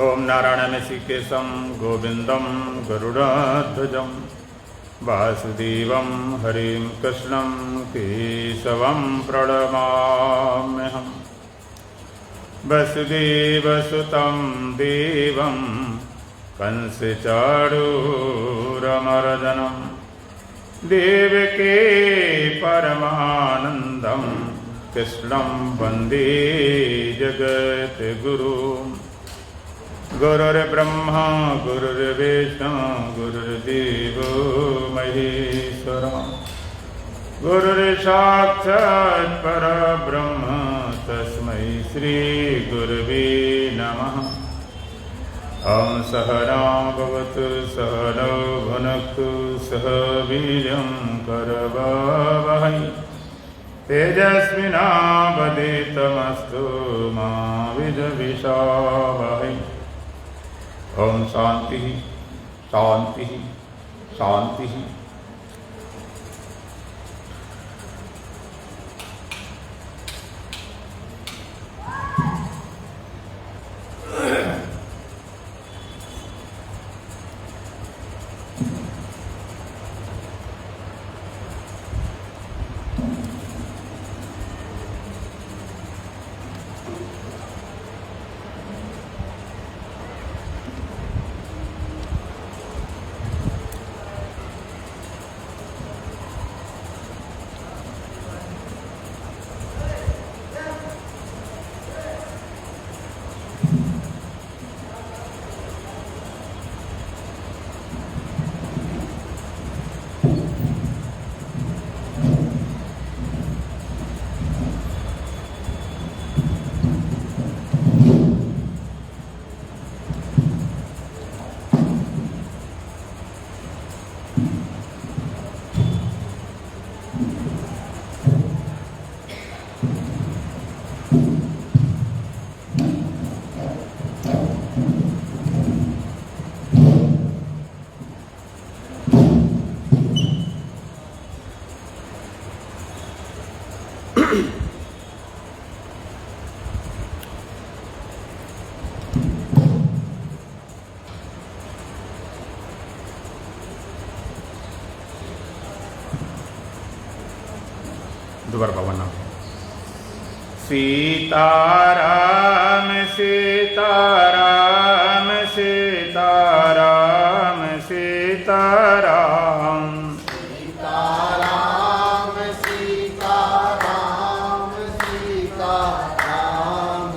ओम नारायणऋषिकेशं गोविंदं गरुड़ध्वजं वासुदेवं हरिं कृष्णं केशवं प्रणमाम्यहम्। वसुदेवसुतं देवं कंसचाणूरमर्दनं देवकी परमानन्दं कृष्णं वन्दे जगद्गुरुम्। गुरुर्ब्रह्मा गुरुर्विष्णु गुरुर्देवो महेश्वरः गुरुर्साक्षात् परब्रह्म तस्मै श्री गुरवे नमः। ॐ सहना भवतु सहनौ भुनक्तु सह वीर्यं करवावहै तेजस्विनावधीतमस्तु मा विद्विषावहै। ओम शांति शांति शांति। दोबारा भगवान नाम सीताराम सीताराम सीताराम सीताराम सीताराम सीताराम सीताराम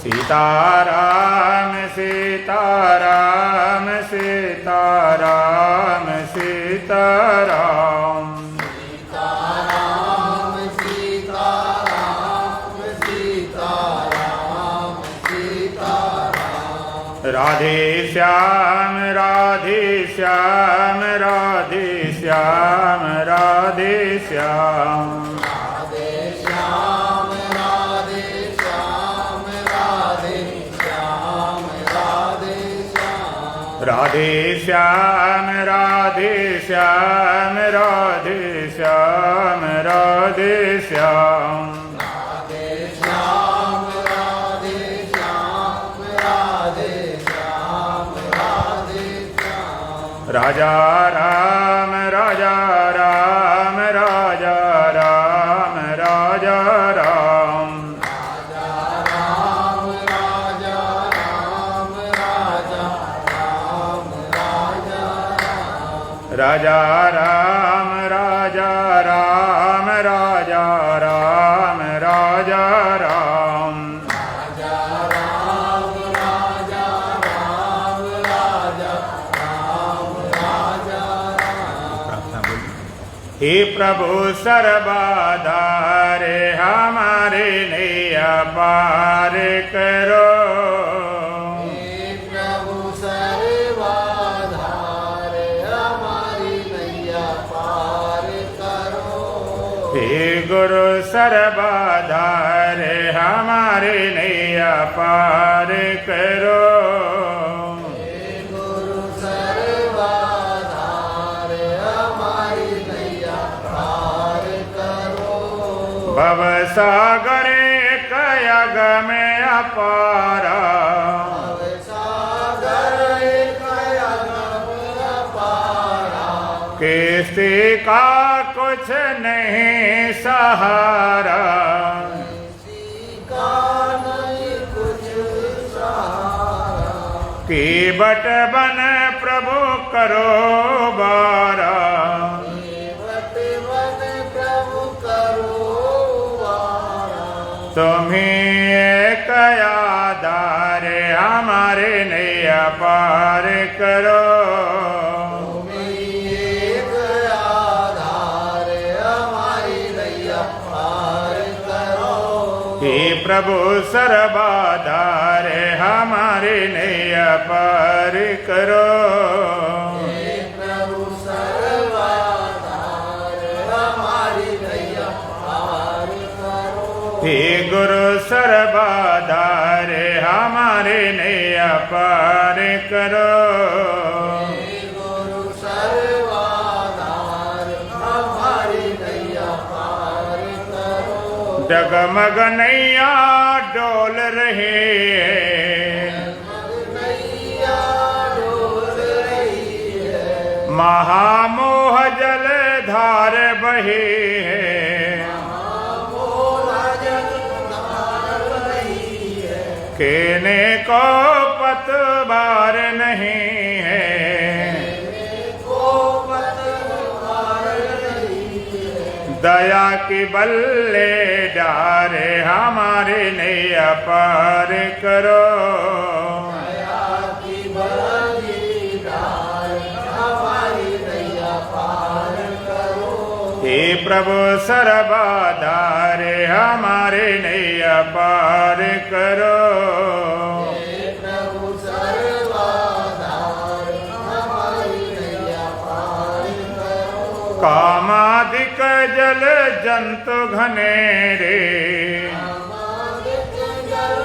सीताराम सीताराम सीताराम सीताराम सीताराम राधे श्याम राधे श्याम राधे श्याम राधे श्याम राधे श्याम राधे श्याम राधे श्याम राधे श्याम राधे श्याम राधे श्याम राधे श्याम राधे श्याम राजा राम राजा राम राजा राम राजा राम राजा राम राजा राम राजा राम राजा राजा राम राजा राम राजा राम राजा राम हे प्रभु सर्वधारे हमारे नैया पार करो। हे प्रभु सर्वधारे हमारी नैया पार करो। हे गुरु सर्वधारे हमारे नैया पार करो। भवसागरे कया जग में अपारा, सागर एक अगम अपारा, किसी का कुछ नहीं सहारा, किसी का नहीं कुछ सहारा, की बट बन प्रभु करो बारा, केवट बन प्रभु करो वारा, तुम्ही एक आधार हमारे नैया पार करो, तुम्हीं एक आधार हमारी नैया पार करो, हे प्रभु सर्वाधार हमारे नैया पार करो, हे प्रभु सर्वाधार हमारी नैया पार करो, हे गुरु सर्वाधार हमारे नैया पार करो, हे गुरु सर्वाधार हमारी नैया पार करो, डगमग नैया डोल रहे हैं, नैया डोल रही है, महामोह जल धार बहे हैं, मोला जल धार रही है, केने को पतवार नहीं है, को पतवार रही है, दया की बल्ले डारे हमारे नैया पार करो, दया की बली डाल हमारी नैया पार करो, हे प्रभु सर्वाधार हमारे नैया पार करो, हे प्रभु सर्वाधार हमारी नैया पार करो, कामादिक जल जंतु घनेरे, कामादिक जल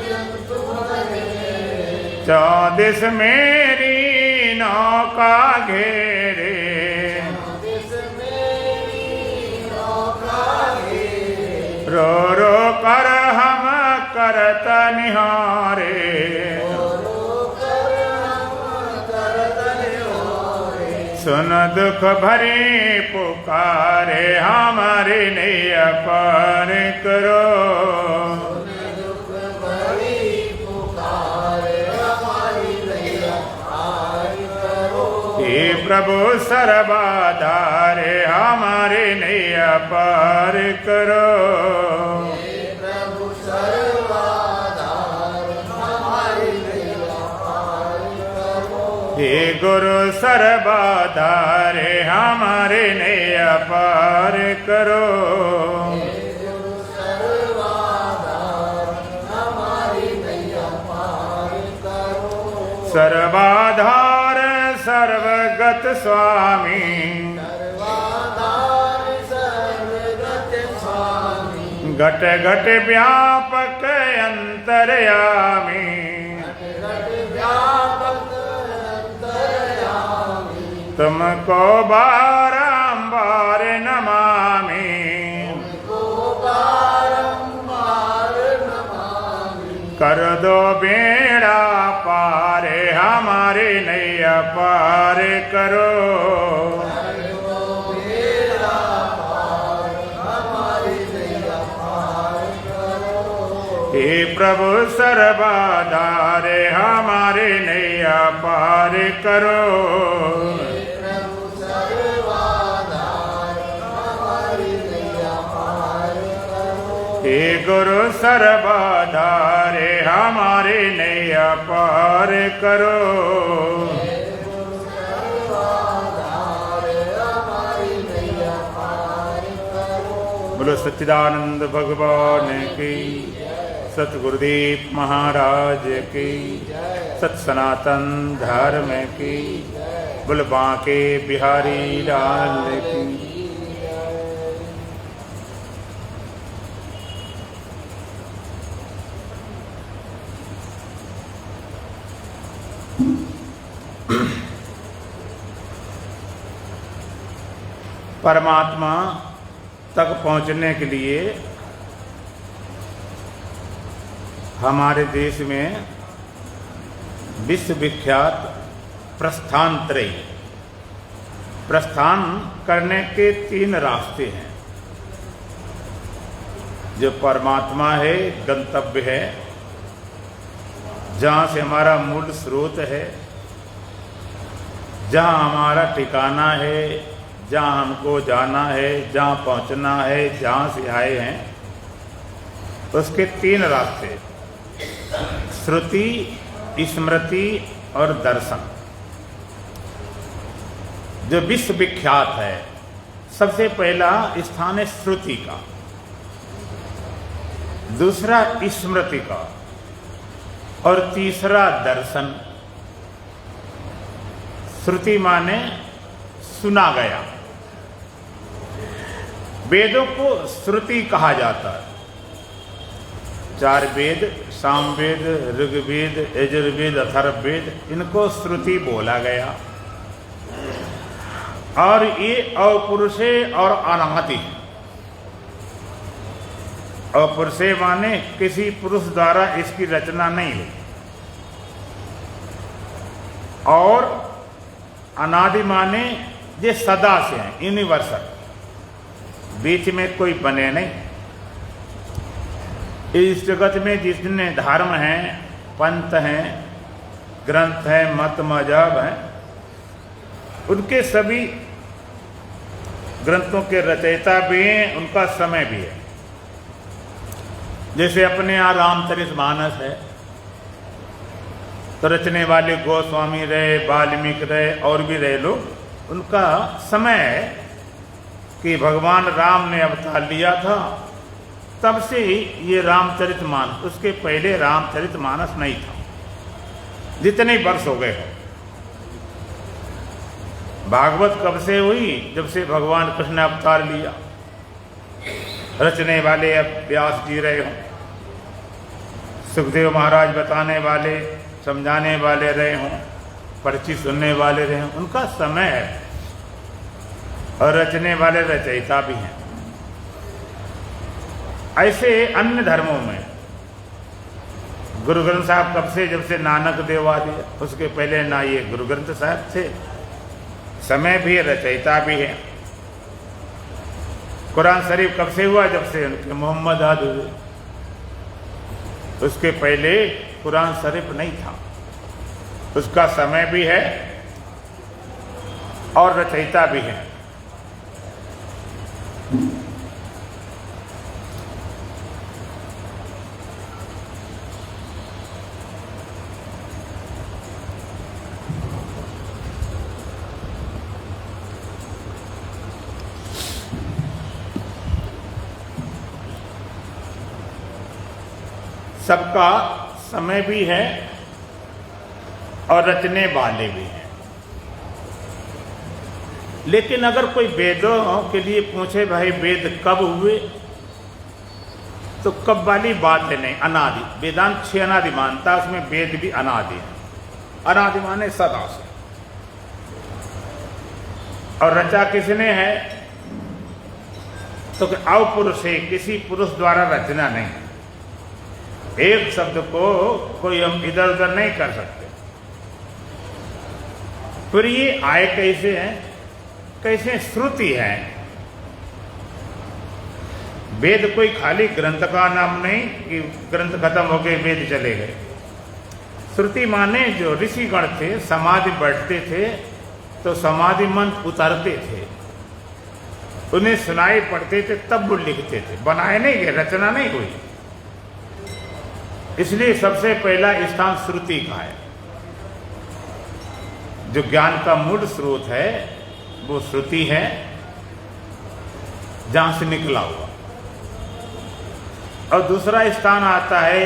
जंतु घनेरे, चौदिस मेरी नौका घेरे, जिस मेरी नौका घेरे, रो रो कर हम करत निहारे, रोकर हम करतन होरे, सुन दुख भरी पुकारे हमारे नैया पार करो, दुख भरी पुकार हमारी नैया पार करो, हे प्रभु सर्वाधार हमारे नैया पार करो, हे प्रभु सर्वाधार हमारी नैया पार करो, हे गुरु सर्वाधार हमारे नैया पार करो, गुरु सर्वाधार हमारी नैया पार करो, सर्वाधार सर्वगत स्वामी, सर्वाधार सर्वगत स्वामी, घट घट व्यापक अंतर्यामी, घट व्यापक अंतर्यामी, तुमको बारंबार नमामि, को बारंबार नमामि, कर दो बेड़ा पार हमारे नैया पार करो, बेड़ा पार हमारी नैया पार करो, हे प्रभु सर्वाधार हमारे नैया पार करो, प्रभु सर्वाधार हमारी नैया पार करो, हे गुरु सर्वाधार हमारे नैया पार करो, सर्वाधार हमारी नैया पार करो, बोलो सच्चिदानंद भगवान की, सतगुरुदेव महाराज की, सत सनातन धर्म की, बोल बांके बिहारी लाल की। परमात्मा तक पहुंचने के लिए हमारे देश में विश्व विख्यात प्रस्थान त्रयी, प्रस्थान करने के 3 रास्ते हैं। जो परमात्मा है, गंतव्य है, जहाँ से हमारा मूल स्रोत है, जहाँ हमारा ठिकाना है, जहाँ हमको जाना है, जहाँ पहुँचना है, जहाँ से आए हैं, उसके 3 रास्ते: श्रुति, स्मृति और दर्शन। जो विश्व विख्यात है, सबसे पहला स्थान है श्रुति का, दूसरा स्मृति का और तीसरा दर्शन। श्रुति माने सुना गया। वेदों को श्रुति कहा जाता है। 4 वेद, सामवेद, ऋग्वेद, यजुर्वेद, अथर्ववेद, इनको श्रुति बोला गया। और ये अपौरुषे और अनादि। अपौरुषे माने किसी पुरुष द्वारा इसकी रचना नहीं हुई, और अनादि माने ये सदा से हैं, यूनिवर्सल, बीच में कोई बने नहीं। इस जगत में जितने धर्म हैं, पंथ हैं, ग्रंथ हैं, मत मजहब हैं, उनके सभी ग्रंथों के रचयिता भी हैं, उनका समय भी है। जैसे अपने यहाँ रामचरितमानस है, तो रचने वाले गोस्वामी रहे, वाल्मीकि रहे, और भी रहे लोग, उनका समय है कि भगवान राम ने अवतार लिया था, तब से ही ये रामचरितमानस, उसके पहले रामचरितमानस नहीं था। जितने वर्ष हो गए हो। भागवत कब से हुई? जब से भगवान कृष्ण ने अवतार लिया। रचने वाले अब व्यास जी रहे हों, सुखदेव महाराज बताने वाले, समझाने वाले रहे हों, पर्ची सुनने वाले रहे हों, उनका समय है। और रचने वाले रचयिता भी हैं। ऐसे अन्य धर्मों में गुरु ग्रंथ साहब कब से? जब से नानक देव आ दिया, उसके पहले ना ये गुरु ग्रंथ साहब थे। समय भी है, रचयिता भी है। कुरान शरीफ कब से हुआ? जब से उनके मोहम्मद आद हुए, उसके पहले कुरान शरीफ नहीं था। उसका समय भी है और रचयिता भी है। सबका समय भी है और रचने वाले भी हैं। लेकिन अगर कोई वेदों के लिए पूछे भाई वेद कब हुए, तो कब वाली बात है नहीं, अनादि। वेदांत 6 अनादि मानता, उसमें वेद भी अनादि है। अनादि माने सदा से। और रचा किसने है? तो अपौरुष है, किसी पुरुष द्वारा रचना नहीं। एक शब्द को कोई हम इधर उधर नहीं कर सकते। फिर ये आए कैसे हैं? कैसे? श्रुति है। वेद कोई खाली ग्रंथ का नाम नहीं कि ग्रंथ खत्म हो गए वेद चले गए। श्रुति माने जो ऋषिगण थे, समाधि बैठते थे तो समाधि मंत्र उतारते थे, उन्हें सुनाई पढ़ते थे, तब वो लिखते थे। बनाए नहीं गए, रचना नहीं हुई। इसलिए सबसे पहला स्थान श्रुति का है। जो ज्ञान का मूल स्रोत है वो श्रुति है, जहां से निकला हुआ। और दूसरा स्थान आता है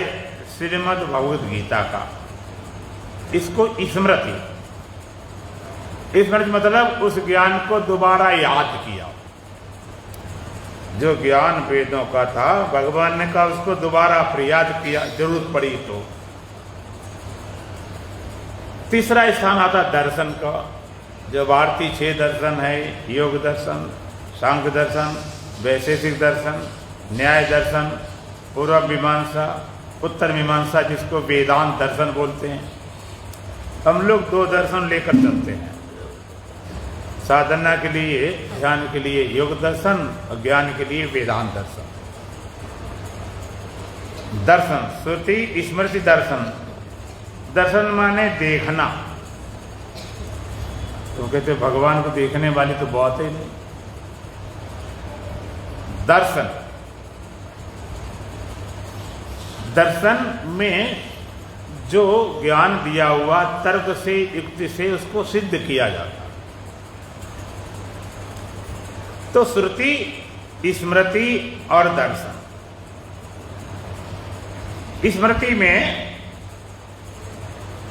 श्रीमद् भगवद गीता का। इसको स्मृति, स्मृति मतलब उस ज्ञान को दोबारा याद किया। जो ज्ञान वेदों का था, भगवान ने कहा उसको दोबारा फिर याद किया, जरूरत पड़ी तो। तीसरा स्थान आता दर्शन का। जो भारतीय 6 दर्शन है, योग दर्शन, सांख्य दर्शन, वैशेषिक दर्शन, न्याय दर्शन, पूर्व मीमांसा, उत्तर मीमांसा जिसको वेदांत दर्शन बोलते हैं। हम लोग दो दर्शन लेकर चलते हैं, साधना के लिए, ध्यान के लिए योग दर्शन और ज्ञान के लिए वेदांत दर्शन। दर्शन, श्रुति स्मृति दर्शन। दर्शन माने देखना। तो कहते भगवान को देखने वाली तो बहुत ही नहीं। दर्शन, दर्शन में जो ज्ञान दिया हुआ तर्क से, युक्ति से उसको सिद्ध किया जाता। तो श्रुति, स्मृति और दर्शन। स्मृति में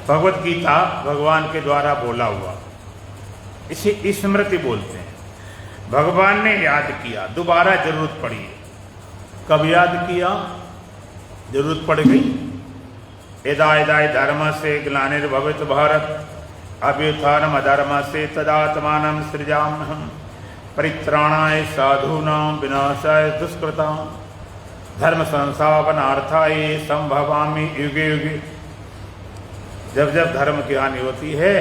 भगवत गीता भगवान के द्वारा बोला हुआ, इसे स्मृति बोलते हैं। भगवान ने याद किया, दोबारा जरूरत पड़ी। कब याद किया? जरूरत पड़ गई। यदा यदा धर्म से ग्लानिर्भवेत् भारत अभ्युत्थानम् अधर्मस्य तदात्मानं सृजाम्यहम् परित्राणाय साधूनां विनाशाय दुष्कृतां धर्म संस्थापनार्थाय संभवामि युगे युगे। जब जब धर्म की हानि होती है,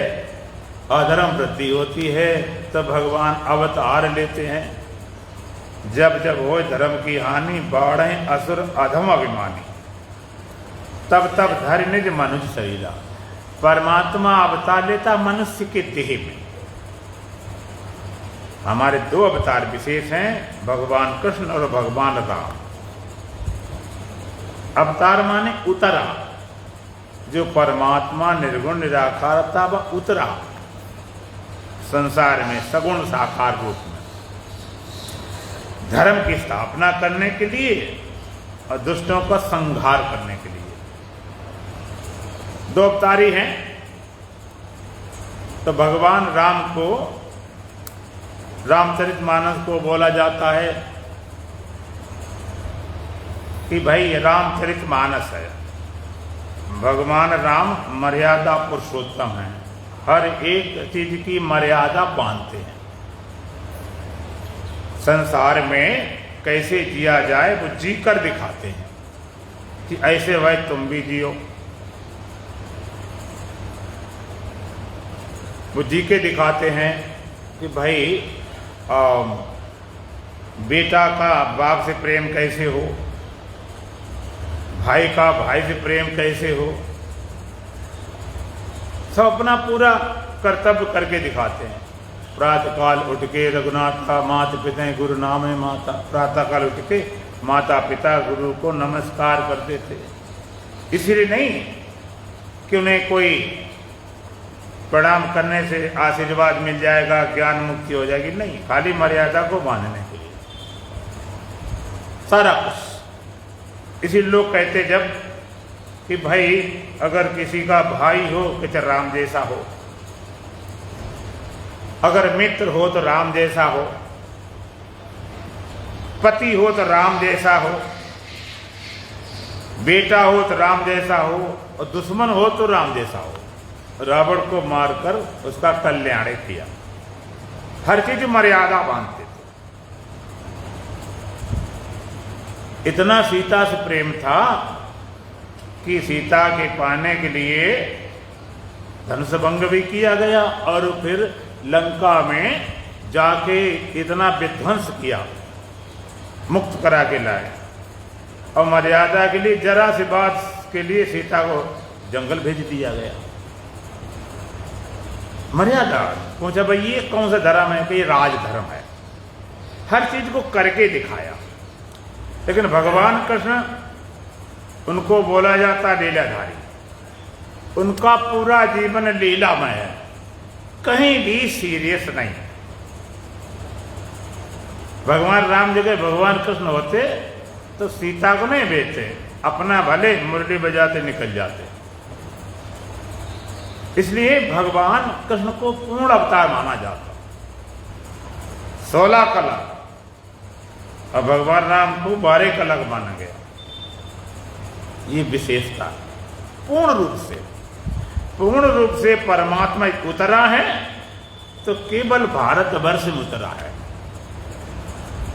अधर्म वृद्धि होती है, तब भगवान अवतार लेते हैं। जब जब हो धर्म की हानि, बाढ़ें असुर अधम अभिमानी, तब तब धर निज मनुष्य शरीरा। परमात्मा अवतार लेता मनुष्य के देह में। हमारे दो अवतार विशेष हैं, भगवान कृष्ण और भगवान राम। अवतार माने उतरा, जो परमात्मा निर्गुण निराकार था वह उतरा संसार में सगुण साकार रूप में, धर्म की स्थापना करने के लिए और दुष्टों का संहार करने के लिए। दो अवतारी हैं। तो भगवान राम को रामचरितमानस को बोला जाता है कि भाई रामचरितमानस है। भगवान राम मर्यादा पुरुषोत्तम हैं, हर एक चीज की मर्यादा बांधते हैं। संसार में कैसे जिया जाए वो जी कर दिखाते हैं कि ऐसे भाई तुम भी जियो। वो जी के दिखाते हैं कि भाई बेटा का बाप से प्रेम कैसे हो, भाई का भाई से प्रेम कैसे हो, सब अपना पूरा कर्तव्य करके दिखाते हैं। प्रातः काल उठ के रघुनाथ का माता पिता गुरु नाम है माता। प्रातः काल उठ के माता पिता गुरु को नमस्कार करते थे। इसलिए नहीं कि उन्हें कोई प्रणाम करने से आशीर्वाद मिल जाएगा, ज्ञान मुक्ति हो जाएगी, नहीं, खाली मर्यादा को बांधने के लिए सारा कुछ। इसी लोग कहते जब कि भाई अगर किसी का भाई हो तो राम जैसा हो, अगर मित्र हो तो राम जैसा हो, पति हो तो राम जैसा हो, बेटा हो तो राम जैसा हो, और दुश्मन हो तो राम जैसा हो। रावण को मारकर उसका कल्याण किया। हर चीज मर्यादा बांधते थे। इतना सीता से प्रेम था कि सीता के पाने के लिए धनुष भंग भी किया गया और फिर लंका में जाके इतना विध्वंस किया, मुक्त करा के लाए। और मर्यादा के लिए जरा सी बात के लिए सीता को जंगल भेज दिया गया। मर्यादा पूछा भाई ये कौन सा धर्म है? कि ये राजधर्म है। हर चीज को करके दिखाया। लेकिन भगवान कृष्ण, उनको बोला जाता लीलाधारी। उनका पूरा जीवन लीलामय है, कहीं भी सीरियस नहीं। भगवान राम जगह भगवान कृष्ण होते तो सीता को नहीं भेजते, अपना भले मुरली बजाते निकल जाते। इसलिए भगवान कृष्ण को पूर्ण अवतार माना जाता। 16 कलक और भगवान राम को 12 कलक माना गया। ये विशेषता पूर्ण रूप से परमात्मा उतरा है तो केवल भारतवर्ष में उतरा है।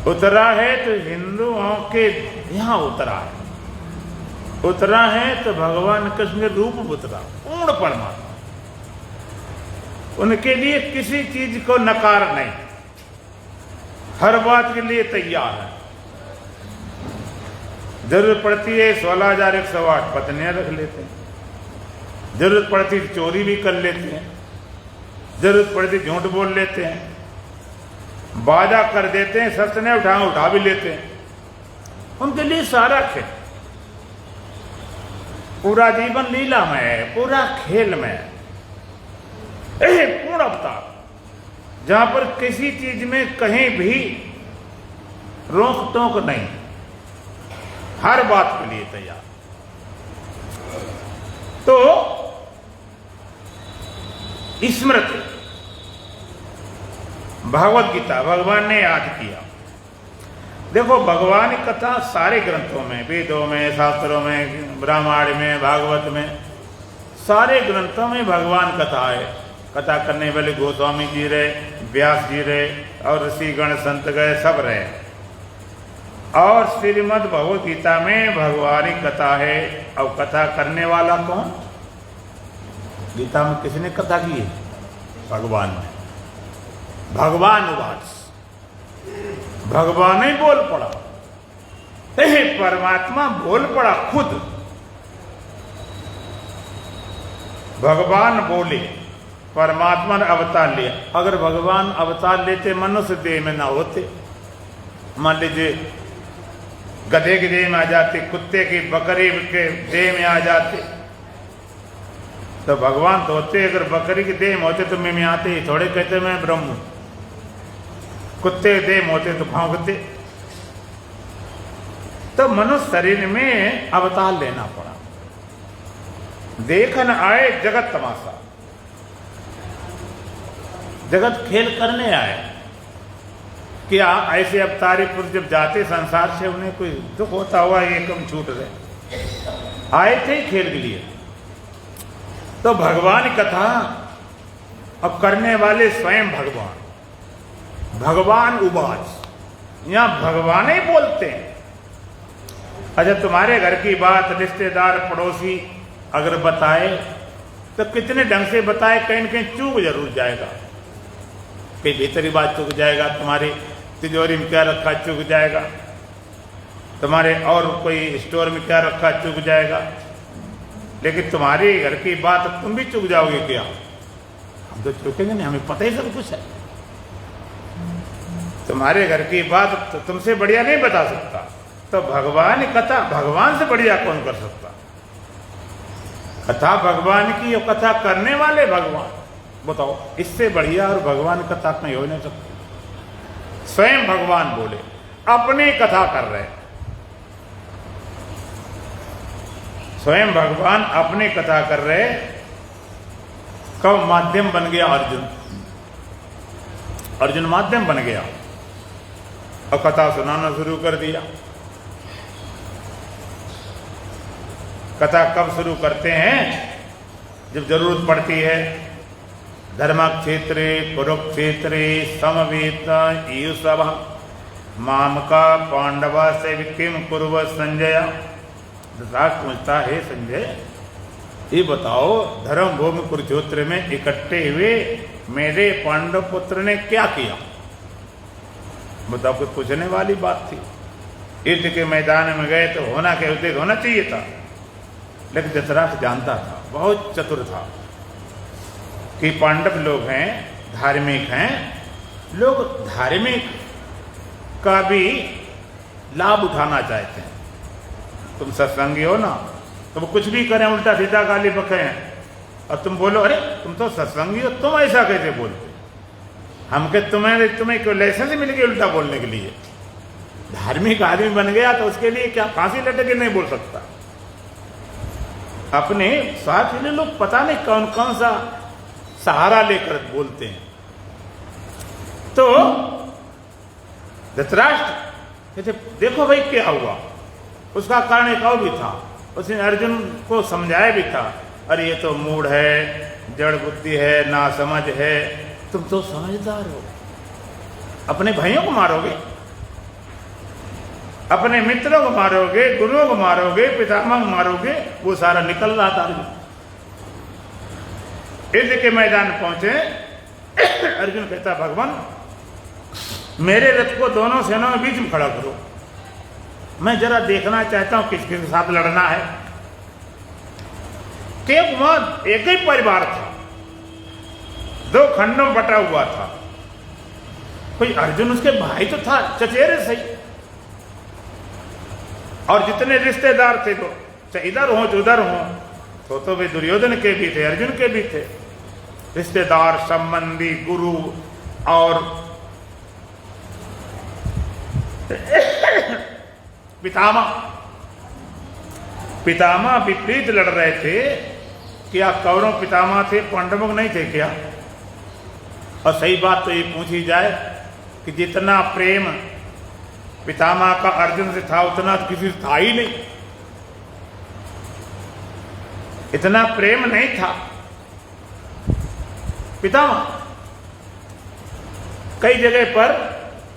उतरा है तो हिंदुओं के यहाँ उतरा है। उतरा है तो भगवान कृष्ण के रूप में उतरा, पूर्ण परमात्मा। उनके लिए किसी चीज को नकार नहीं, हर बात के लिए तैयार है। जरूरत पड़ती है 16,108 पत्नियां रख लेते हैं, जरूरत पड़ती है चोरी भी कर लेते हैं, जरूरत पड़ती झूठ बोल लेते हैं, वादा कर देते हैं, सच ने उठा भी लेते हैं। उनके लिए सारा खेल, पूरा जीवन लीला में है, पूरा खेल में है। पूर्ण अवतार, जहां पर किसी चीज में कहीं भी रोक टोक नहीं, हर बात के लिए तैयार। तो स्मृति भागवत गीता भगवान ने याद किया। देखो, भगवान की कथा सारे ग्रंथों में, वेदों में, शास्त्रों में, ब्राह्मण में, भागवत में, सारे ग्रंथों में भगवान कथा है। कथा करने वाले गोस्वामी जी रहे, व्यास जी रहे, और ऋषिगण संत गए, सब रहे। और श्रीमद् भगवत गीता में भगवान की कथा है। अब कथा करने वाला कौन? गीता में किसने कथा की है? भगवान ने। भगवान उवाच, भगवान ही बोल पड़ा, परमात्मा बोल पड़ा खुद। भगवान बोले, परमात्मा ने अवतार लिया। अगर भगवान अवतार लेते मनुष्य देह में ना होते, मान लीजिए गधे के देह में आ जाते, कुत्ते की बकरी के देह में आ जाते, तो भगवान तो होते। अगर बकरी के देह में होते तो मैं आते ही थोड़े कहते मैं ब्रह्म। कुत्ते के देह में होते तो भौंकते। तो मनुष्य शरीर में अवतार लेना पड़ा। देखन आए जगत तमाशा, जगत खेल करने आए। क्या ऐसे अवतारी पुरुष जब जाते संसार से, उन्हें कोई दुख होता हुआ ये कम छूट रहे, आए थे खेल के लिए। तो भगवान कथा अब करने वाले स्वयं भगवान। भगवान उवाच, यहां भगवान ही बोलते हैं। अच्छा, तुम्हारे घर की बात रिश्तेदार पड़ोसी अगर बताए तो कितने ढंग से बताए, कहीं न कहीं चूक जरूर जाएगा। कहीं भीतरी बात चूक जाएगा, तुम्हारी तिजोरी में क्या रखा चूक जाएगा, तुम्हारे और कोई स्टोर में क्या रखा चूक जाएगा। लेकिन तुम्हारे घर की बात तुम भी चूक जाओगे क्या? हम तो चूकेंगे नहीं, हमें पता ही सब कुछ है। तुम्हारे घर की बात तो तुमसे बढ़िया नहीं बता सकता। तो भगवान की कथा भगवान से बढ़िया कौन कर सकता? कथा भगवान की और कथा करने वाले भगवान, बताओ इससे बढ़िया और भगवान कथा नहीं हो नहीं सकती। स्वयं भगवान बोले, अपनी कथा कर रहे, स्वयं भगवान अपनी कथा कर रहे। कब माध्यम बन गया अर्जुन? अर्जुन माध्यम बन गया और कथा सुनाना शुरू कर दिया। कथा कब शुरू करते हैं? जब जरूरत पड़ती है। धर्मक्षेत्रे कुरुक्षेत्रे समवेत ईयुषव मामका पांडवा से किम कुर्व संजय। धृतराष्ट्र पूछता है, संजय ये बताओ, धर्म भूमि कुरुक्षेत्र में इकट्ठे हुए मेरे पांडव पुत्र ने क्या किया? बताओ, कोई पूछने वाली बात थी? युद्ध के मैदान में गए तो होना क्या उद्देश्य होना चाहिए था। लेकिन धृतराष्ट्र जानता था, बहुत चतुर था, कि पांडव लोग हैं, धार्मिक हैं। लोग धार्मिक का भी लाभ उठाना चाहते हैं। तुम सत्संगी हो ना, तो वो कुछ भी करें, उल्टा सीधा गाली बकें, और तुम बोलो अरे तुम तो सत्संगी हो, तुम ऐसा कैसे बोलते? हम के तुम्हें क्यों लाइसेंस मिल गई उल्टा बोलने के लिए? धार्मिक आदमी बन गया तो उसके लिए क्या फांसी लटके नहीं बोल सकता? अपने स्वार्थ के लिए लोग पता नहीं कौन कौन सा सहारा लेकर बोलते हैं। तो धृतराष्ट्र कहते देखो भाई क्या हुआ। उसका कारण एक और भी था, उसने अर्जुन को समझाया भी था, अरे ये तो मूढ़ है, जड़ बुद्धि है, नासमझ है, तुम तो समझदार हो, अपने भाइयों को मारोगे। अपने मित्रों को मारोगे, गुरुओं को मारोगे, पितामह को मारोगे, वो सारा निकल रहा था अर्जुन। युद्ध के मैदान पहुंचे, अर्जुन कहता भगवान मेरे रथ को दोनों सेनाओं के बीच में खड़ा करो, मैं जरा देखना चाहता हूं किसके साथ लड़ना है। क्योंकि वहां एक ही परिवार था, दो खंडों में बटा हुआ था। कोई अर्जुन उसके भाई तो था, चचेरे सही, और जितने रिश्तेदार थे तो चाहे इधर हो तो उधर हो, तो वे दुर्योधन के भी थे, अर्जुन के भी थे। रिश्तेदार, संबंधी, गुरु और पितामह विपरीत लड़ रहे थे। क्या कौरव पितामह थे, पांडवों नहीं थे क्या? और सही बात तो ये पूछी जाए कि जितना प्रेम पितामह का अर्जुन से था उतना तो किसी से था ही नहीं, इतना प्रेम नहीं था। पितामह कई जगह पर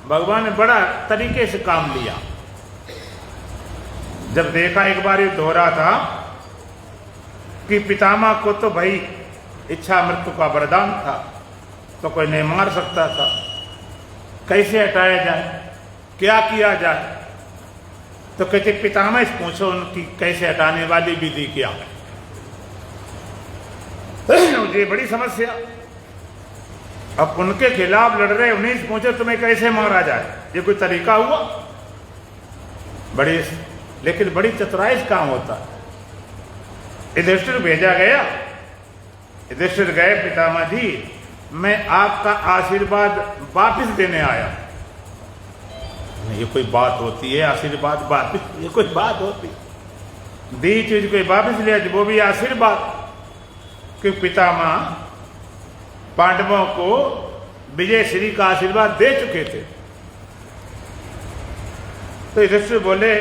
भगवान ने बड़ा तरीके से काम लिया। जब देखा एक बार युद्ध हो रहा था कि पितामह को तो भाई इच्छा मृत्यु का वरदान था, तो कोई नहीं मार सकता था, कैसे हटाया जाए, क्या किया जाए? तो कहते पितामह से पूछो उनकी कैसे हटाने वाली विधि क्या है। ये बड़ी समस्या, अब उनके खिलाफ लड़ रहे, उन्हीं से पूछो तुम्हें कैसे मारा जाए, ये कोई तरीका हुआ? लेकिन बड़ी चतुराई से काम होता है। युधिष्ठिर भेजा गया, युधिष्ठिर गए, पितामह जी मैं आपका आशीर्वाद वापिस देने आया। ये कोई बात होती है आशीर्वाद वापिस? ये कोई बात होती? दी चीज कोई वापिस लिया, वो भी आशीर्वाद। कि पितामह पांडवों को विजय श्री का आशीर्वाद दे चुके थे। तो युधिष्ठिर बोले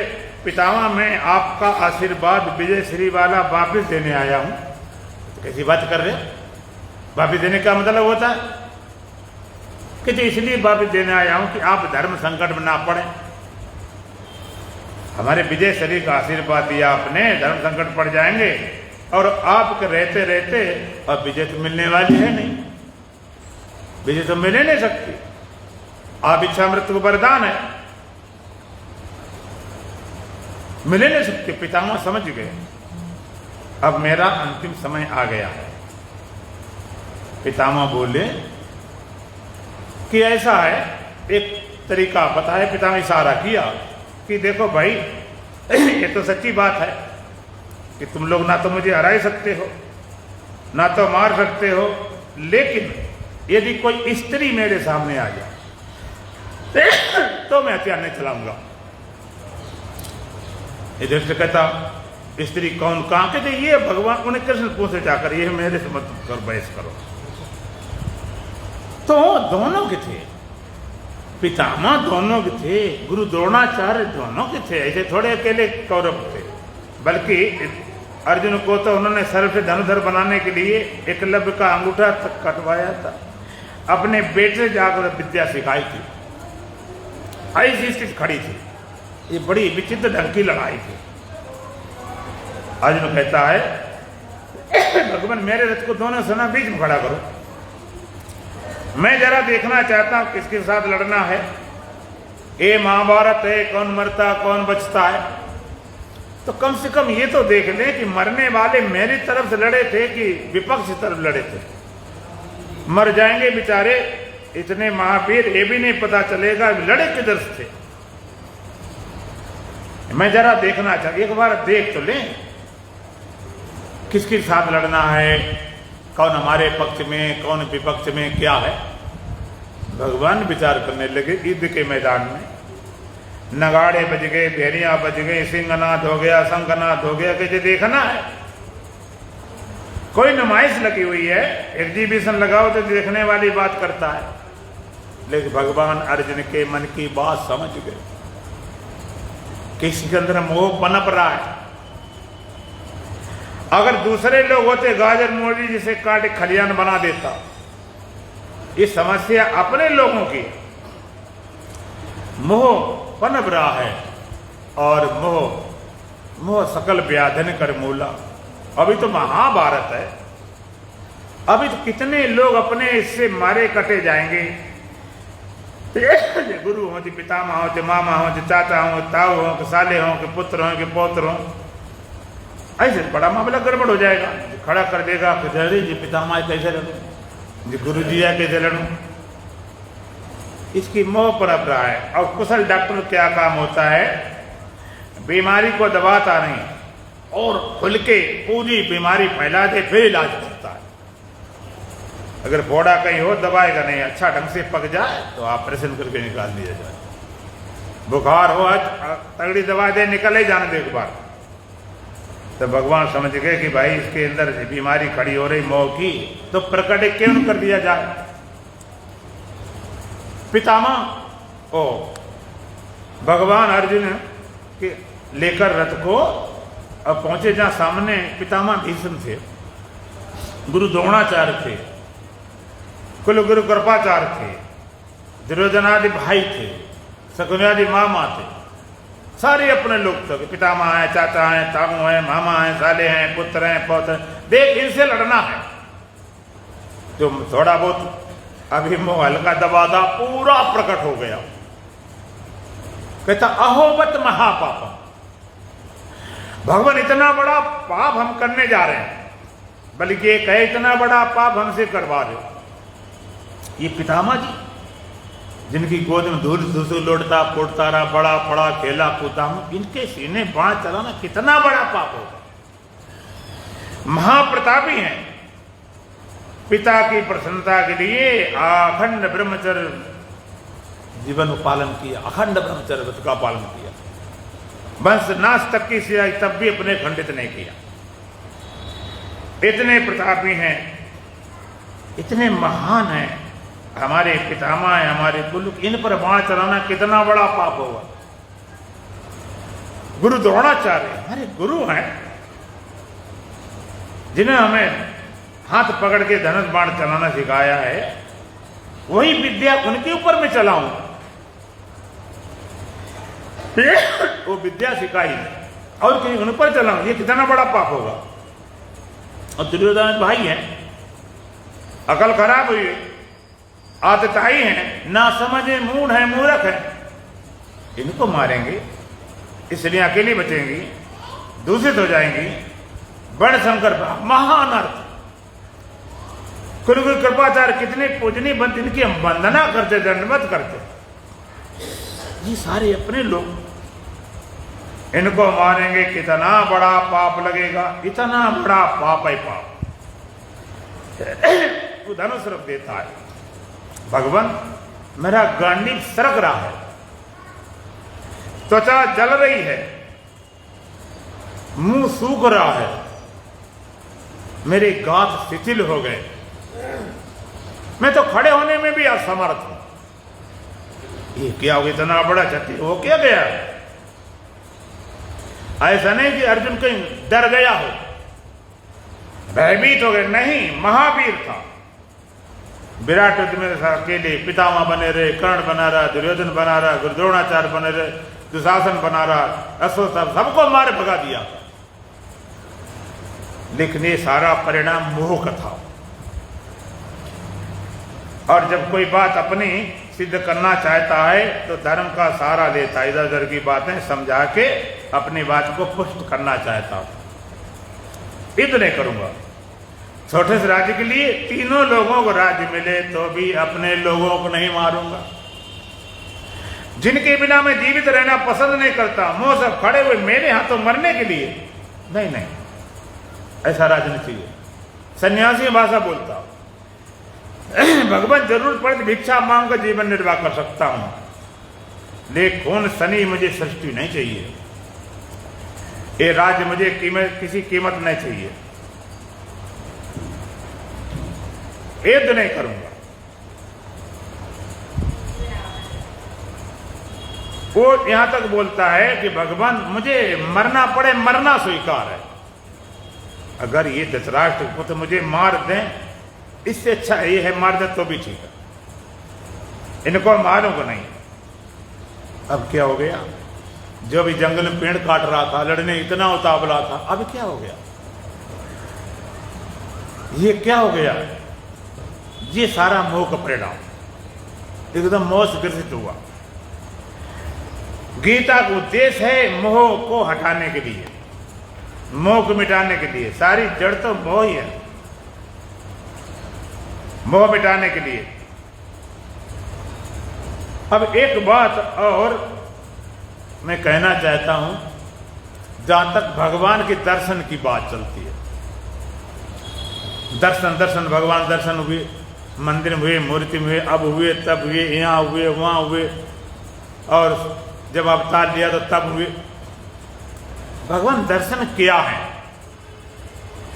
पितामह मैं आपका आशीर्वाद विजय श्री वाला वापिस देने आया हूं। तो कैसी बात कर रहे हो? वापिस देने का मतलब होता है कि तो इसलिए वापिस देने आया हूं कि आप धर्म संकट में ना पड़े। हमारे विजय श्री का आशीर्वाद दिया आपने, धर्म संकट पड़ जाएंगे, और आपके रहते रहते अब विजय तो मिलने वाली है नहीं, विजय तो मिल नहीं सकती। आप इच्छा मृत्यु को वरदान है, मिले नहीं सकते। पितामह समझ गए अब मेरा अंतिम समय आ गया है। पितामह बोले कि ऐसा है, एक तरीका बताया। पितामह इशारा किया कि देखो भाई ये तो सच्ची बात है कि तुम लोग ना तो मुझे हरा ही सकते हो, ना तो मार सकते हो, लेकिन यदि कोई स्त्री मेरे सामने आ जाए तो मैं हथियार नहीं चलाऊंगा। युधिष्ठिर कहता स्त्री कौन, कहां के? ये भगवान, उन्हें कृष्ण पूछे जाकर, ये मेरे से मत कर बहस करो। तो दोनों के थे, पितामह दोनों के थे, गुरु द्रोणाचार्य दोनों के थे, ऐसे थोड़े अकेले कौरव थे। बल्कि अर्जुन को तो उन्होंने सर्व से धनुधर बनाने के लिए एकलव्य का अंगूठा तक कटवाया था, अपने बेटे से जाकर विद्या सिखाई थी। ऐसी स्थिति खड़ी थी, ये बड़ी विचित्र ढंग की लड़ाई थी। अर्जुन कहता है भगवान मेरे रथ को दोनों सेना बीच में खड़ा करो, मैं जरा देखना चाहता हूं किसके साथ लड़ना है। ये महाभारत है, कौन मरता कौन बचता है। तो कम से कम ये तो देख लें कि मरने वाले मेरी तरफ से लड़े थे कि विपक्ष की तरफ लड़े थे। मर जाएंगे बेचारे इतने महावीर, ये भी नहीं पता चलेगा लड़े किधर से थे। मैं जरा देखना चाहता, एक बार देख तो लें किसके साथ लड़ना है, कौन हमारे पक्ष में कौन विपक्ष में, क्या है। भगवान विचार करने लगे। युद्ध के मैदान में नगाड़े बज गए, भेड़ियां बज गई, सिंहनाद हो गया, शंखनाद हो गया, कि देखना है। कोई नुमाइश लगी हुई है, एग्जीबिशन लगाओ तो देखने वाली बात करता है। लेकिन भगवान अर्जुन के मन की बात समझ गए, किसी के अंदर मोह पनप रहा है। अगर दूसरे लोग होते गाजर मूली जिसे काटे खलियान बना देता। ये समस्या अपने लोगों की, मोह पनप रहा है और मोह मोह सकल व्याधन कर मूला। अभी तो महाभारत है, अभी तो कितने लोग अपने इससे मारे कटे जाएंगे। गुरु हो, पितामह हो, मामा हो, चाचा हो, ताऊ हो, कि साले हो, कि पुत्र हो, कि पौत्र हो, ऐसे बड़ा मामला गड़बड़ हो जाएगा। खड़ा कर देगा कि अरे जी पितामह कैसे लड़ूं, जी गुरु जी है कैसे लड़ूं। इसकी मोह पर अब रहा है। और कुशल डॉक्टर क्या काम होता है, बीमारी को दबाता नहीं और खुल के पूरी बीमारी फैला दे, फिर इलाज करता है। अगर फोड़ा कहीं हो दबाएगा नहीं, अच्छा ढंग से पक जाए तो ऑपरेशन करके निकाल दिया जाए। बुखार हो आज तगड़ी दवा दे, निकल ही जाने दे एक बार। तो भगवान समझ गए कि भाई इसके अंदर बीमारी खड़ी हो रही मोह की, तो प्रकट क्यों कर दिया जाए। पितामह ओ भगवान अर्जुन के लेकर रथ को अब पहुंचे जहां सामने पितामह भीष्म थे, गुरु द्रोणाचार्य थे, कुल गुरु कृपाचार्य थे, दुर्योधनादि भाई थे, शकुनादि मामा थे, सारे अपने लोग थे। पितामह हैं, चाचा हैं, ताऊ हैं, मामा हैं, साले हैं, पुत्र हैं, पौत्र। देख इनसे लड़ना है। जो थोड़ा बहुत अभी मोह हल्का दबा था, पूरा प्रकट हो गया। कहता अहोवत महापापम, भगवान इतना बड़ा पाप हम करने जा रहे हैं, बल्कि ये कहे इतना बड़ा पाप हमसे करवा रहे हो। ये पितामह जी जिनकी गोद में धूल धूसू लौटता फूटता रहा, बड़ा पड़ा खेला कूदा हूं, इनके सीने बाण चलाना कितना बड़ा पाप होगा। महाप्रतापी हैं, पिता की प्रसन्नता के लिए अखंड ब्रह्मचर्य जीवन पालन किया, अखंड ब्रह्मचर्य व्रत का पालन किया, वंश नाश तक की सियाई तब भी अपने खंडित नहीं किया। इतने प्रतापी हैं, इतने महान हैं, हमारे पितामह हैं, हमारे कुल, इन पर बाण चलाना कितना बड़ा पाप होगा। गुरु द्रोणाचार्य हमारे गुरु हैं, जिन्हें हमें हाथ पकड़ के धनुष बाण चलाना सिखाया है, वही विद्या उनके ऊपर मैं चलाऊं, वो विद्या सिखाई और कहीं उन पर चलाऊं, ये कितना बड़ा पाप होगा। और दुर्योधन भाई हैं, अकल खराब हुई, आतताई हैं, ना समझे, मूढ़ है, मूर्ख है, इनको मारेंगे, इसलिए अकेली बचेंगी, दूषित हो जाएंगी। वर्ण शंकर महान अर्थ, गुरु कृपाचार्य कितने पूजनीय बनते, इनकी हम वंदना करते, दंडवत करते। ये सारे अपने लोग, इनको मारेंगे, कितना बड़ा पाप लगेगा, इतना बड़ा पाप है पाप। तू धनुष रख देता है, भगवान मेरा गांडीव सरक रहा है, त्वचा जल रही है, मुंह सूख रहा है, मेरे गांठ शिथिल हो गए, मैं तो खड़े होने में भी असमर्थ हूं। ये क्या हो, इतना बड़ा क्षति हो क्या गया। ऐसा नहीं कि अर्जुन कहीं डर गया हो, भयभीत हो गए, नहीं, महावीर था। विराट युद्ध में अकेले पितामह बने रहे, कर्ण बना रहा, दुर्योधन बना रहा, गुरु द्रोणाचार्य बने रहे, दुशासन बना रहा, अश्वत्थामा, सबको मारे भगा दिया। लेकिन ये सारा परिणाम मोह का था। और जब कोई बात अपनी सिद्ध करना चाहता है तो धर्म का सहारा लेता है, इधर उधर की बातें समझा के अपनी बात को पुष्ट करना चाहता हूं। इतने करूंगा, छोटे से राज्य के लिए तीनों लोगों को राज्य मिले तो भी अपने लोगों को नहीं मारूंगा। जिनके बिना मैं जीवित रहना पसंद नहीं करता, मुंह सब खड़े हुए मेरे हाथों मरने के लिए, नहीं नहीं, ऐसा राज्य नहीं चाहिए। सन्यासी भाषा बोलता हूं, भगवान जरूरत पड़े तो भिक्षा मांग कर जीवन निर्वाह कर सकता हूं, लेकिन शनि मुझे सृष्टि नहीं चाहिए, ये राज्य मुझे किसी कीमत नहीं चाहिए, युद्ध नहीं करूंगा। वो यहां तक बोलता है कि भगवान मुझे मरना पड़े, मरना स्वीकार है। अगर ये धृतराष्ट्र को तो मुझे मार दें, इससे अच्छा ये है मार दें तो भी ठीक है, इनको मारूंगा नहीं। अब क्या हो गया, जो भी जंगल में पेड़ काट रहा था, लड़ने इतना उतावला था, अब क्या हो गया? ये क्या हो गया? ये सारा मोह का परिणाम एकदम मोह से ग्रसित हुआ। गीता का उद्देश्य है मोह को हटाने के लिए, मोह को मिटाने के लिए। सारी जड़ तो मोह ही है, मोह मिटाने के लिए। अब एक बात और मैं कहना चाहता हूं, जहां तक भगवान के दर्शन की बात चलती है, दर्शन भगवान दर्शन हुए, मंदिर में हुए, मूर्ति में हुए, अब हुए, तब हुए, यहाँ हुए, वहां हुए, और जब अवतार लिया तो तब हुए। भगवान दर्शन क्या है,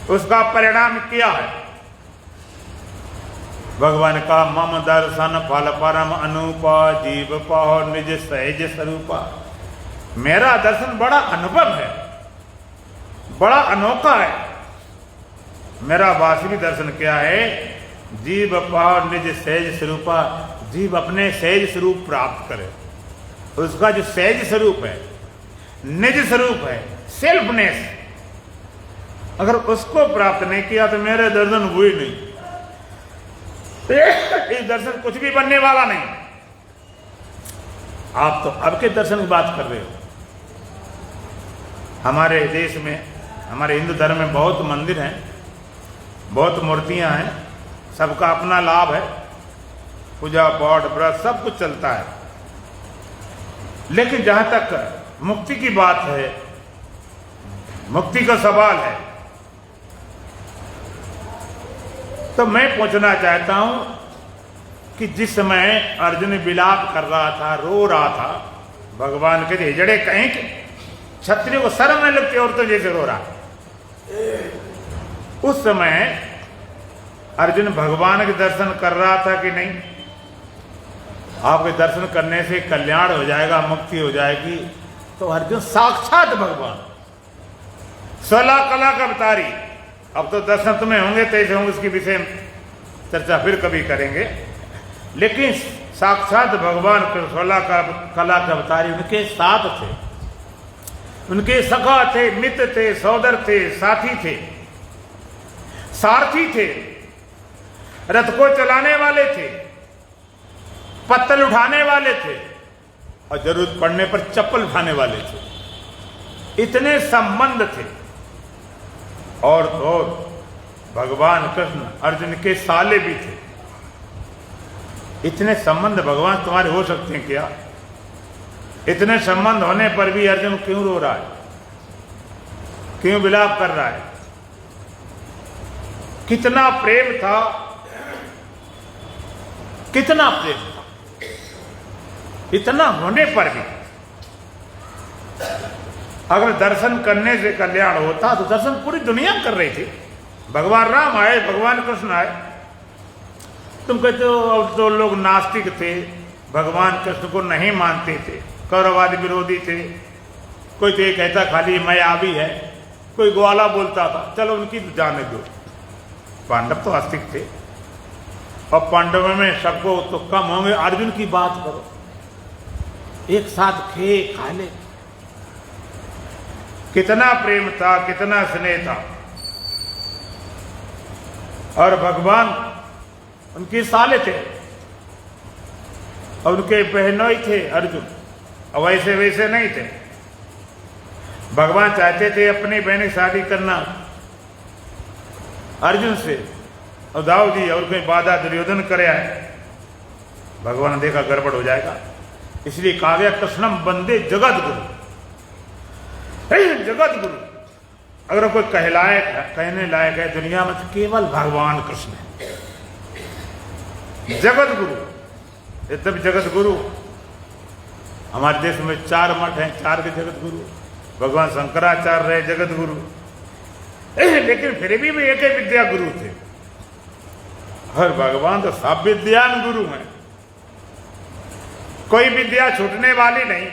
उसका परिणाम क्या है? भगवान का मम दर्शन फल परम अनुपा, जीव पाहो निज सहज स्वरूपा। मेरा दर्शन बड़ा अनुभव है, बड़ा अनोखा है। मेरा वास्तविक दर्शन क्या है? जीव पाहो निज सहज स्वरूपा। जीव अपने सहज स्वरूप प्राप्त करे, उसका जो सहज स्वरूप है, निज स्वरूप है, सेल्फनेस, अगर उसको प्राप्त नहीं किया तो मेरे दर्शन हुए नहीं। इस दर्शन कुछ भी बनने वाला नहीं। आप तो अब के दर्शन की बात कर रहे हो। हमारे देश में, हमारे हिंदू धर्म में बहुत मंदिर हैं, बहुत मूर्तियां हैं, सबका अपना लाभ है, पूजा पाठ व्रत सब कुछ चलता है। लेकिन जहां तक मुक्ति की बात है, मुक्ति का सवाल है, तो मैं पूछना चाहता हूं कि जिस समय अर्जुन विलाप कर रहा था, रो रहा था, भगवान के हिजड़े कहीं के क्षत्रिय को शर्म नहीं लगती औरतों जैसे रो रहा, उस समय अर्जुन भगवान के दर्शन कर रहा था कि नहीं? आपके दर्शन करने से कल्याण हो जाएगा, मुक्ति हो जाएगी। तो अर्जुन साक्षात भगवान, 16 कला का अवतारी। अब तो दर्शन तुम्हें होंगे, तैसे होंगे, उसके विषय में चर्चा फिर कभी करेंगे। लेकिन साक्षात भगवान 16 कला का अवतारी उनके साथ थे, उनके सखा थे, मित्र थे, सौदर थे, साथी थे, सारथी थे, रथ को चलाने वाले थे, पत्तल उठाने वाले थे, और जरूरत पड़ने पर चप्पल उठाने वाले थे। इतने संबंध थे। और भगवान कृष्ण अर्जुन के साले भी थे। इतने संबंध भगवान तुम्हारे हो सकते हैं क्या? इतने संबंध होने पर भी अर्जुन क्यों रो रहा है, क्यों विलाप कर रहा है? कितना प्रेम था, कितना प्रेम था, इतना होने पर भी। अगर दर्शन करने से कल्याण होता तो दर्शन पूरी दुनिया कर रही थी। भगवान राम आए, भगवान कृष्ण आए। तुम कहते हो अब तो लोग नास्तिक थे, भगवान कृष्ण को नहीं मानते थे, कौरवादी विरोधी थे। कोई तो ये कहता खाली मायावी है, कोई ग्वाला बोलता था। चलो उनकी तो जाने दो, पांडव तो आस्तिक थे, और पांडवों में सबको तो कम होंगे। अर्जुन की बात करो, एक साथ खा ले, कितना प्रेम था, कितना स्नेह था। और भगवान उनके साले थे, और उनके बहनोई थे अर्जुन, और वैसे वैसे नहीं थे। भगवान चाहते थे अपनी बहन की शादी करना अर्जुन से, और दाऊ जी और कोई बाधा दुर्योधन करे आए। भगवान ने देखा गड़बड़ हो जाएगा, इसलिए कहा गया कृष्णम वंदे जगत गुरु। जगत गुरु अगर कोई कहने लायक है दुनिया में तो केवल भगवान कृष्ण है, जगत गुरु। तब जगत गुरु हमारे देश में 4 मठ हैं, 4 के जगत गुरु। भगवान शंकराचार्य रहे जगत गुरु, लेकिन फिर भी एक ही विद्या गुरु थे। और भगवान तो सब विद्यान गुरु हैं, कोई विद्या छूटने वाली नहीं।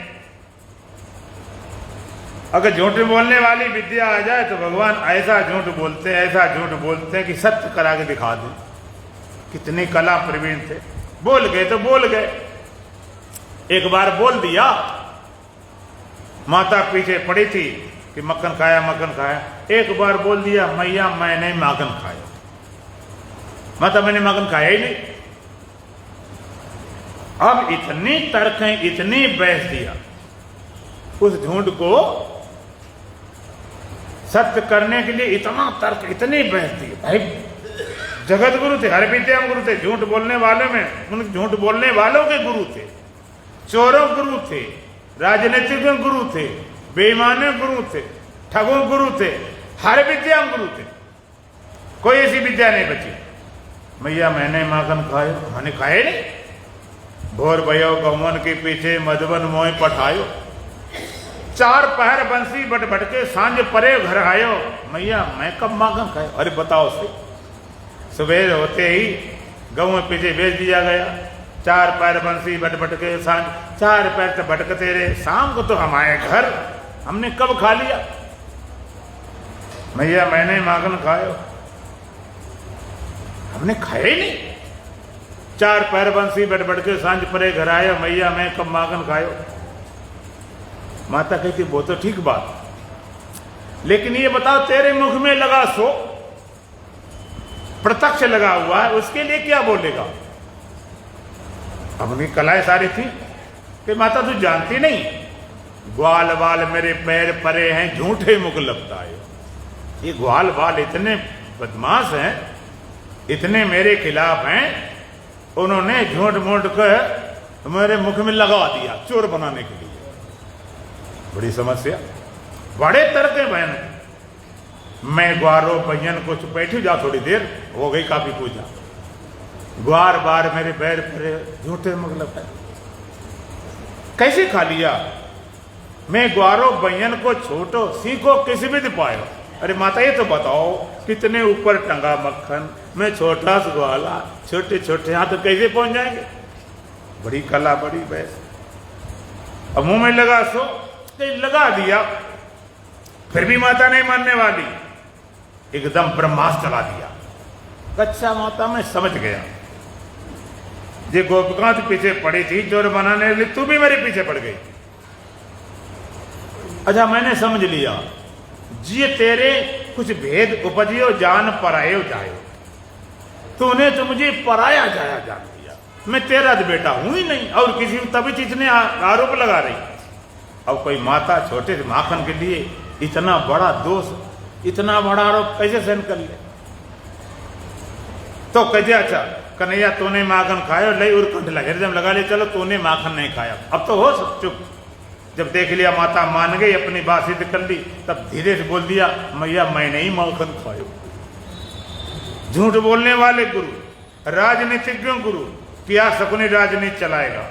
अगर झूठ बोलने वाली विद्या आ जाए तो भगवान ऐसा झूठ बोलते हैं, ऐसा झूठ बोलते हैं कि सत्य करा के दिखा दें। कितनी कला प्रवीण थे, बोल गए तो बोल गए। एक बार बोल दिया, माता पीछे पड़ी थी कि मक्खन खाया मक्खन खाया। एक बार बोल दिया मैया मैंने माखन खाया। माता मैंने माखन खाया ही नहीं। अब इतनी तर्कें इतनी बहस दिया, उस झूठ को सत्य करने के लिए इतना तर्क इतनी बहस दी। भाई जगत गुरु थे, हर विद्या गुरु थे, झूठ बोलने वालों में उन झूठ बोलने वालों के गुरु थे, चोरों गुरु थे, राजनीतिज्ञों गुरु थे, बेईमानों गुरु थे, ठगों गुरु थे, हर विद्या गुरु थे। कोई ऐसी विद्या नहीं बची। मैया मैंने माखन खायो, मैंने खाए नहीं। भोर भयो गौवन के पीछे मधुबन मोह पठायो, चार पहर बंसी बट भटके सांझ परे घर आयो। मैया मैं कब माखन खायो? अरे बताओ सही। सुबह होते ही गऊ में पीछे भेज दिया गया। चार पैर बंसी बट भटके सांझ, चार पैर तो भटकते रहे, शाम को तो हम आए घर, हमने कब खा लिया? मैया मैंने माखन खायो, हमने खाया ही नहीं। चार पैर बंसी बट भटके सांझ परे घर आयो, मैया मैं कब माखन खायो? माता कहती वो तो ठीक बात, लेकिन ये बताओ तेरे मुख में लगा सो, प्रत्यक्ष लगा हुआ है, उसके लिए क्या बोलेगा? अब उनकी कलाएं सारी थी कि माता तू जानती नहीं, ग्वाल बाल मेरे पैर परे हैं, झूठे मुख लगता है। ये ग्वाल बाल इतने बदमाश हैं, इतने मेरे खिलाफ हैं, उन्होंने झूठ मूठ कर मेरे मुख में लगा दिया चोर बनाने के लिए। बड़ी समस्या, बड़े तर्क है बहन। मैं ग्वारो भैयन को बैठी जा, थोड़ी देर हो गई काफी पूजा। ग्वार बार मेरे पैर परे, झूठे मुख लगता है। कैसे खा लिया? मैं ग्वारो भैयन को छोटो सीखो किस विधि पायो। अरे माता ये तो बताओ, कितने ऊपर टंगा मक्खन, मैं छोटा सा ग्वाला, छोटे छोटे हाथ तो कैसे पहुंच जाएंगे? बड़ी कला, बड़ी बहस। अब मुंह में लगा सो, लगा दिया, फिर भी माता नहीं मानने वाली, एकदम ब्रह्मास्त्र चला दिया। अच्छा माता मैं समझ गया, ये गोपिकां तो पीछे पड़ी थी चोर बनाने के लिए, तू भी मेरे पीछे पड़ गई। अच्छा मैंने समझ लिया, जी तेरे कुछ भेद उपजियो जान परायो जायो, तूने तो मुझे पराया जाया जान दिया। मैं तेरा तो बेटा हूं ही नहीं, और किसी तभी इतने आरोप लगा रही। अब कोई माता छोटे से माखन के लिए इतना बड़ा दोष, इतना बड़ा आरोप कैसे सहन कर ले? तो कहते अच्छा कन्हैया तूने माखन खाया, लई उर्कंठ लगे जब लगा ले, चलो तूने माखन नहीं खाया, अब तो हो सब चुप। जब देख लिया माता मान गई, अपनी बात सिद्ध कर ली, तब धीरे से बोल दिया मैया मैं नहीं माखन खायो। झूठ बोलने वाले गुरु, राजनीतिज्ञों गुरु, क्या शकुनी राजनीति चलाएगा?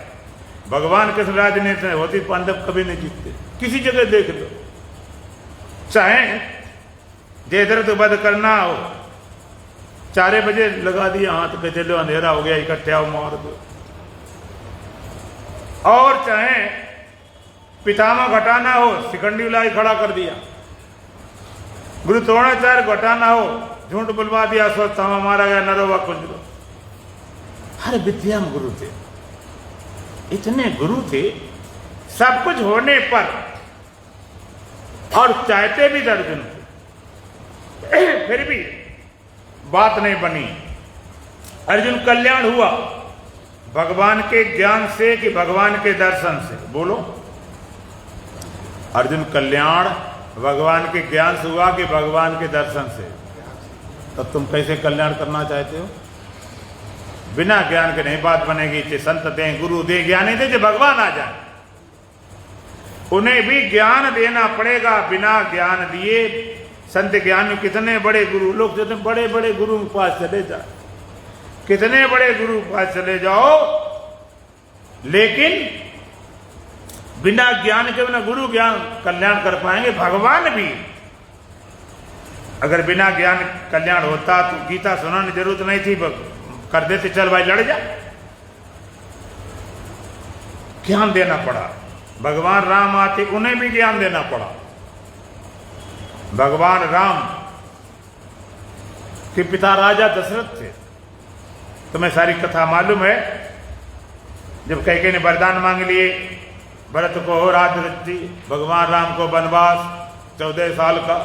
भगवान किस राजनीति में होती, पांडव कभी नहीं जीतते। किसी जगह देख लो, चाहे जिधर तो वध करना हो, 4 बजे लगा दिया हाथ पे, चलो अंधेरा हो गया इकट्ठे आओ मार दो। और चाहे पितामह घटाना हो, शिखंडी लाई खड़ा कर दिया। गुरु द्रोणाचार्य घटाना हो, झूठ बुलवा दिया, स्वस्थ मारा गया, नरोवा कुंजरो। हर विद्या में गुरु थे, इतने गुरु थे, सब कुछ होने पर, और चाहते भी अर्जुन थे, फिर भी बात नहीं बनी। अर्जुन कल्याण हुआ भगवान के ज्ञान से कि भगवान के दर्शन से? बोलो, अर्जुन कल्याण भगवान के ज्ञान से हुआ कि भगवान के दर्शन से? तब तुम कैसे कल्याण करना चाहते हो? बिना ज्ञान के नहीं बात बनेगी। चाहे संत दें, गुरु दे, ज्ञानी दे, जो भगवान आ जाए, उन्हें भी ज्ञान देना पड़ेगा। बिना ज्ञान दिए संत ज्ञानी, कितने बड़े गुरु लोग, जितने बड़े बड़े गुरु के पास चले जाओ, कितने बड़े गुरु के पास चले जाओ, लेकिन बिना ज्ञान के, बिना गुरु ज्ञान कल्याण कर पाएंगे? भगवान भी अगर बिना ज्ञान कल्याण होता तो गीता सुनाने की जरूरत नहीं थी, कर देते, चल भाई लड़ जा। ज्ञान देना पड़ा। भगवान राम आते, उन्हें भी ज्ञान देना पड़ा। भगवान राम के पिता राजा दशरथ थे, तुम्हें सारी कथा मालूम है। जब कैकेयी ने वरदान मांग लिए, भरत को हो राजगद्दी, भगवान राम को वनवास 14 साल का,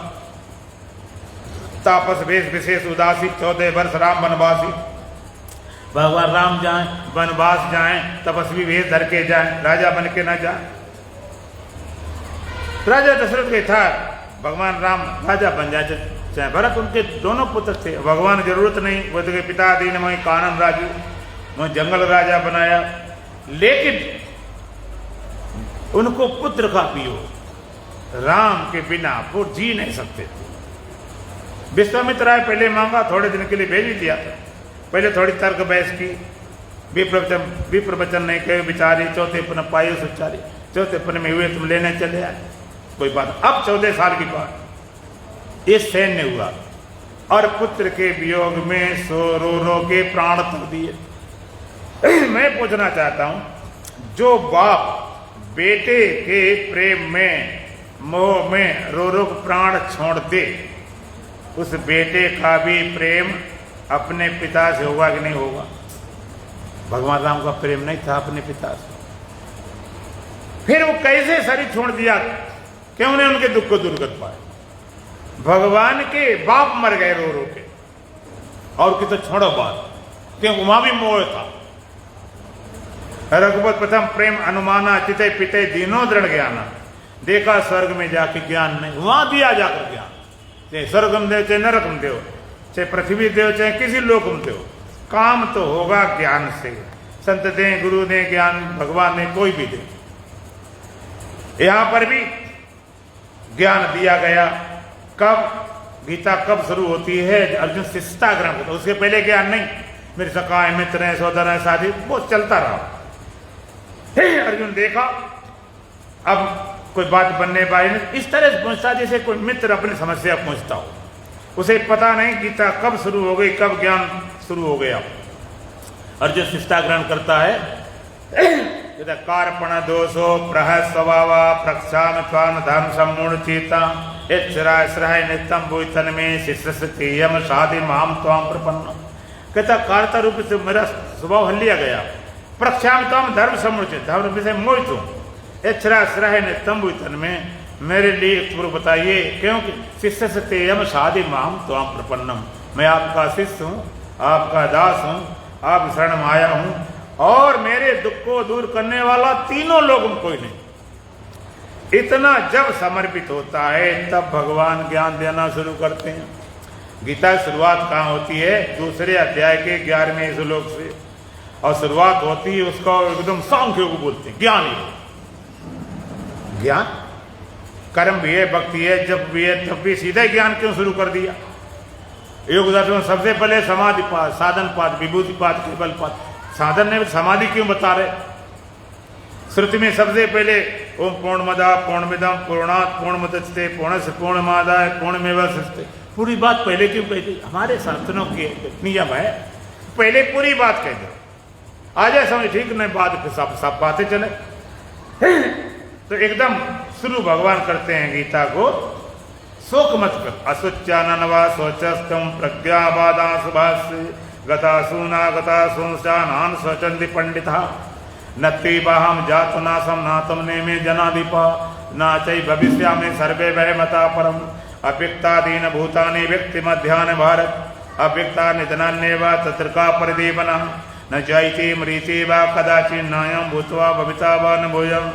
तापस वेश विशेष उदासी 14 वर्ष राम वनवासी। भगवान राम जाएं वनवास जाएं, तपस्वी वेश धर के जाएं, राजा बन के ना जाएं। राजा दशरथ के था भगवान राम राजा बन जाए चाहे भरत, उनके दोनों पुत्र थे। भगवान जरूरत नहीं, वो तो पिता दीन मोहि कानन राजू, मैं जंगल राजा बनाया, लेकिन उनको पुत्र का वियोग, राम के बिना वो जी नहीं सकते थे। विश्वामित्र आए, पहले मांगा, थोड़े दिन के लिए भेज ही दिया। पहले थोड़ी तर्क बहस की, विप्रवचन नहीं कहे बिचारी, चौथे पन पाये सुचारी, चौथे पन में हुए तुम लेने चले आए, कोई बात। अब 14 साल की बात, ये सैन्य हुआ और पुत्र के वियोग में रो रो के प्राण तक दिए। मैं पूछना चाहता हूं, जो बाप बेटे के प्रेम में मोह में रो रो प्राण छोड़ दे, उस बेटे का भी प्रेम अपने पिता से होगा कि नहीं होगा? भगवान राम का प्रेम नहीं था अपने पिता से, फिर वो कैसे शरीर छोड़ दिया? क्यों ने उनके दुख को दूर कर पाए? भगवान के बाप मर गए रो रो के, और कि तो छोड़ो बात, क्योंकि वहां भी मोह था। रघुपत प्रथम प्रेम अनुमाना, चिते पिते दीनों दृढ़ ज्ञाना। देखा स्वर्ग में जाके ज्ञान नहीं, वहां दिया जाकर ज्ञान, चाहे स्वर्गम देव चाहे नरकम देव, चाहे पृथ्वी देव चाहे किसी लोकम देव, काम तो होगा ज्ञान से। संत दे, गुरु ने ज्ञान, भगवान ने, कोई भी दे। यहां पर भी ज्ञान दिया गया। कब गीता कब शुरू होती है? अर्जुन शिष्टा ग्रहण करता, उसके पहले ज्ञान नहीं। मेरे सखा है, मित्र है, सौदर है, साथी, वो चलता रहा। अर्जुन देखा अब कोई बात बनने पाई नहीं, इस तरह से पहुंचता जैसे कोई मित्र अपनी समस्या पहुंचता हो। उसे पता नहीं गीता कब शुरू हो गई, कब ज्ञान शुरू हो गया। अर्जुन शिष्टा ग्रहण करता है। कार्पण दोषो प्रह स्वभावा प्रक्षाम त्वान धर्म सम्मूढ़ चेता इच्छराय नित्यम भूतन में शिष्यम शादी माम त्वाम प्रपन्न। कहता कार्ता रूप से मेरा स्वभाव हल लिया गया। प्रक्षाम त्वाम धर्म सम्मूढ़ चेता, धर्म से मोहित हूँ। इच्छराय नित्यम भूतन में मेरे लिए पूर्व बताइए, क्योंकि शिष्य से तेयम शादी माम त्वाम प्रपन्नम। मैं आपका शिष्य हूँ, आपका दास हूँ, आप शरण में आया हूँ, और मेरे दुख को दूर करने वाला तीनों लोगों में कोई नहीं। इतना जब समर्पित होता है तब भगवान ज्ञान देना शुरू करते हैं। गीता की शुरुआत कहाँ होती है? दूसरे अध्याय के 11वें श्लोक से, और शुरुआत होती है उसका एकदम सांख्य को बोलते हैं, ज्ञान ही ज्ञान। कर्म भी है, भक्ति है, जब भी है, तब भी सीधे ज्ञान क्यों शुरू कर दिया? योग दर्शन सबसे पहले समाधि पाद, साधन पाद, विभूति पाद, केवल पाद। साधन ने समाधि क्यों बता रहे? श्रुति में सबसे पहले ओम पूर्णमदा पूर्णमिदम पूर्णात् पूर्णमुदच्यते पूर्णस्य पूर्णमादाय पूर्णमेवावशिष्यते, पूरी बात पहले क्यों कही थी? हमारे शास्त्रों के नियम है, पहले पूरी बात कह दो, आ जाए समझ, ठीक नहीं, बाद सब बातें चले। तो एकदम शुरू भगवान करते हैं गीता को, शोक मत कर। असुच्चाननवा शोचस्तम प्रज्ञावादांशुभाष्य गतासूना गतासूंशानान स्वचंदी पंडिता नत्वीबाहम जातु नासम नातम नेमे जनाधिपा ना चै भविष्यामि सर्वे वह मता परम अव्यक्ता दीन भूतानि व्यक्ति मध्यान भारत अव्यक्ता निधनान्येव तत्रका परिदीपना न चैति मरीति वा कदाचित् नायं भूत्वा भविता वा न भूयम्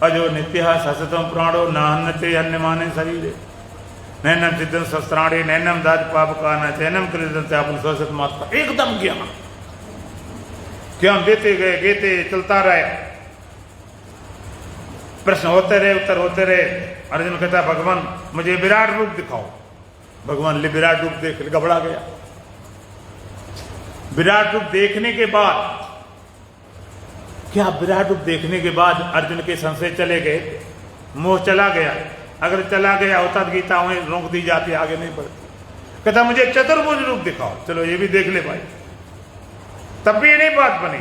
अजो नित्यः सततं प्राणो नाहन्यते हन्यमाने शरीरे नैनम सिद्धम शस्त्राणी नैनम दाज पाप का न चैनम कृतम स्वसत मात्रा। एकदम ज्ञान देते गए चलता रहे, प्रश्न होते रहे, उत्तर होते रहे। अर्जुन कहता भगवान मुझे विराट रूप दिखाओ। भगवान ले विराट रूप देख, घबरा गया। विराट रूप देखने के बाद क्या, विराट रूप देखने के बाद अर्जुन के संशय चले गए, मोह चला गया। अगर चला गया होता तो गीता वहीं रोक दी जाती, आगे नहीं बढ़ती। कहता मुझे चतुर्भुज रूप दिखाओ। चलो ये भी देख ले भाई, तब भी ये नहीं बात बनी।